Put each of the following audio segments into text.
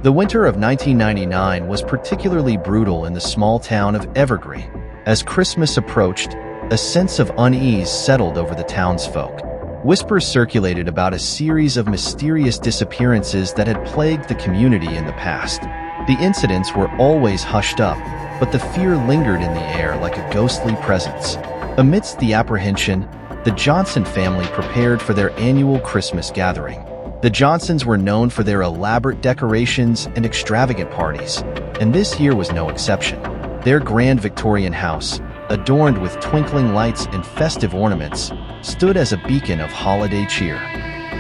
The winter of 1999 was particularly brutal in the small town of Evergreen. As Christmas approached, a sense of unease settled over the townsfolk. Whispers circulated about a series of mysterious disappearances that had plagued the community in the past. The incidents were always hushed up, but the fear lingered in the air like a ghostly presence. Amidst the apprehension, the Johnson family prepared for their annual Christmas gathering. The Johnsons were known for their elaborate decorations and extravagant parties, and this year was no exception. Their grand Victorian house, adorned with twinkling lights and festive ornaments, stood as a beacon of holiday cheer.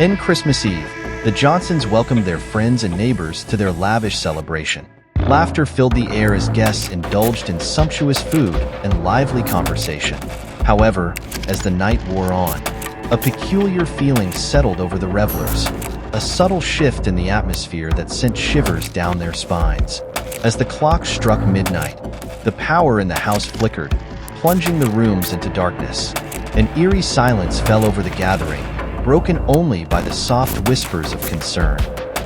On Christmas Eve, the Johnsons welcomed their friends and neighbors to their lavish celebration. Laughter filled the air as guests indulged in sumptuous food and lively conversation. However, as the night wore on, a peculiar feeling settled over the revelers, a subtle shift in the atmosphere that sent shivers down their spines. As the clock struck midnight, the power in the house flickered, plunging the rooms into darkness. An eerie silence fell over the gathering, broken only by the soft whispers of concern.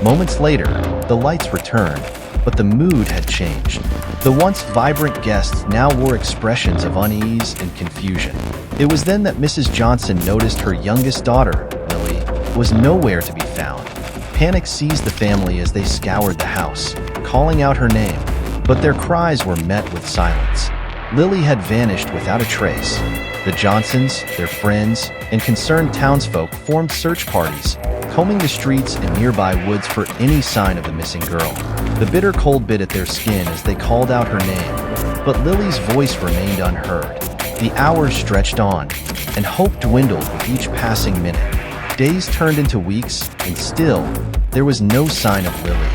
Moments later, the lights returned, but the mood had changed. The once vibrant guests now wore expressions of unease and confusion. It was then that Mrs. Johnson noticed her youngest daughter, Lily, was nowhere to be found. Panic seized the family as they scoured the house, calling out her name, but their cries were met with silence. Lily had vanished without a trace. The Johnsons, their friends, and concerned townsfolk formed search parties, combing the streets and nearby woods for any sign of the missing girl. The bitter cold bit at their skin as they called out her name, but Lily's voice remained unheard. The hours stretched on, and hope dwindled with each passing minute. Days turned into weeks, and still, there was no sign of Lily.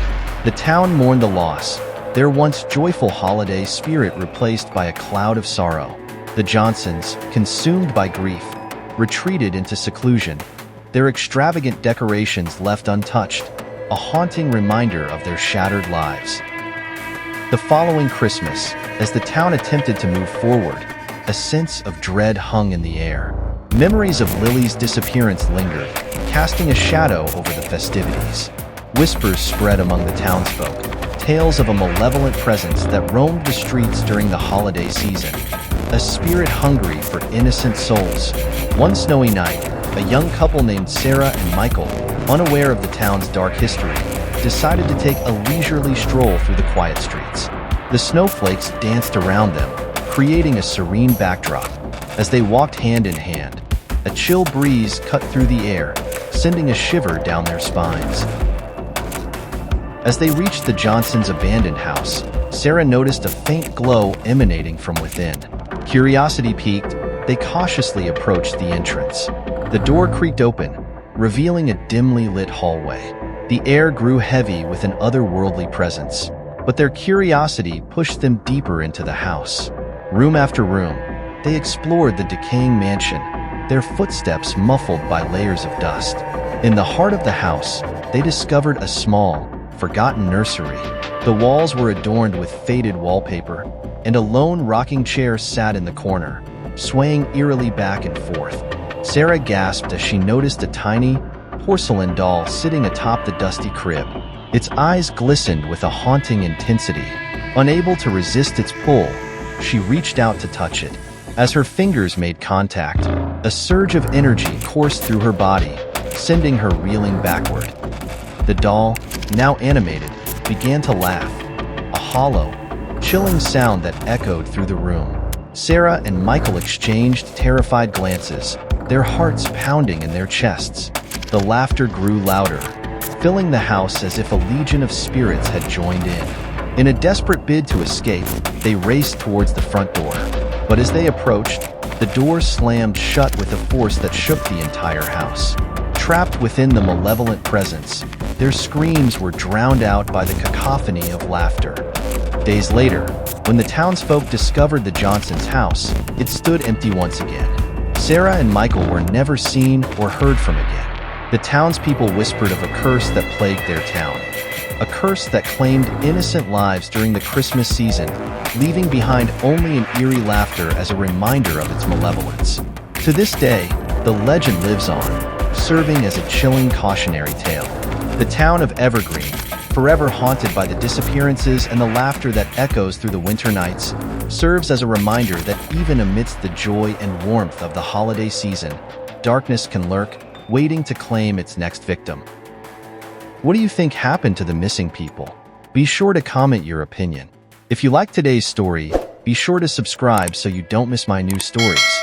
The town mourned the loss, their once joyful holiday spirit replaced by a cloud of sorrow. The Johnsons, consumed by grief, retreated into seclusion, their extravagant decorations left untouched, a haunting reminder of their shattered lives. The following Christmas, as the town attempted to move forward, a sense of dread hung in the air. Memories of Lily's disappearance lingered, casting a shadow over the festivities. Whispers spread among the townsfolk, tales of a malevolent presence that roamed the streets during the holiday season, a spirit hungry for innocent souls. One snowy night, a young couple named Sarah and Michael, unaware of the town's dark history, decided to take a leisurely stroll through the quiet streets. The snowflakes danced around them, creating a serene backdrop. As they walked hand in hand, a chill breeze cut through the air, sending a shiver down their spines. As they reached the Johnsons' abandoned house, Sarah noticed a faint glow emanating from within. Curiosity piqued, they cautiously approached the entrance. The door creaked open, revealing a dimly lit hallway. The air grew heavy with an otherworldly presence, but their curiosity pushed them deeper into the house. Room after room, they explored the decaying mansion, their footsteps muffled by layers of dust. In the heart of the house, they discovered a small, forgotten nursery. The walls were adorned with faded wallpaper, and a lone rocking chair sat in the corner, swaying eerily back and forth. Sarah gasped as she noticed a tiny, porcelain doll sitting atop the dusty crib. Its eyes glistened with a haunting intensity. Unable to resist its pull, she reached out to touch it. As her fingers made contact, a surge of energy coursed through her body, sending her reeling backward. The doll, now animated, began to laugh, a hollow, chilling sound that echoed through the room. Sarah and Michael exchanged terrified glances, their hearts pounding in their chests. The laughter grew louder, filling the house as if a legion of spirits had joined in. In a desperate bid to escape, they raced towards the front door. But as they approached, the door slammed shut with a force that shook the entire house. Trapped within the malevolent presence, their screams were drowned out by the cacophony of laughter. Days later, when the townsfolk discovered the Johnsons' house, it stood empty once again. Sarah and Michael were never seen or heard from again. The townspeople whispered of a curse that plagued their town, a curse that claimed innocent lives during the Christmas season, leaving behind only an eerie laughter as a reminder of its malevolence. To this day, the legend lives on, serving as a chilling cautionary tale. The town of Evergreen, forever haunted by the disappearances and the laughter that echoes through the winter nights, serves as a reminder that even amidst the joy and warmth of the holiday season, darkness can lurk, waiting to claim its next victim. What do you think happened to the missing people? Be sure to comment your opinion. If you like today's story, be sure to subscribe so you don't miss my new stories.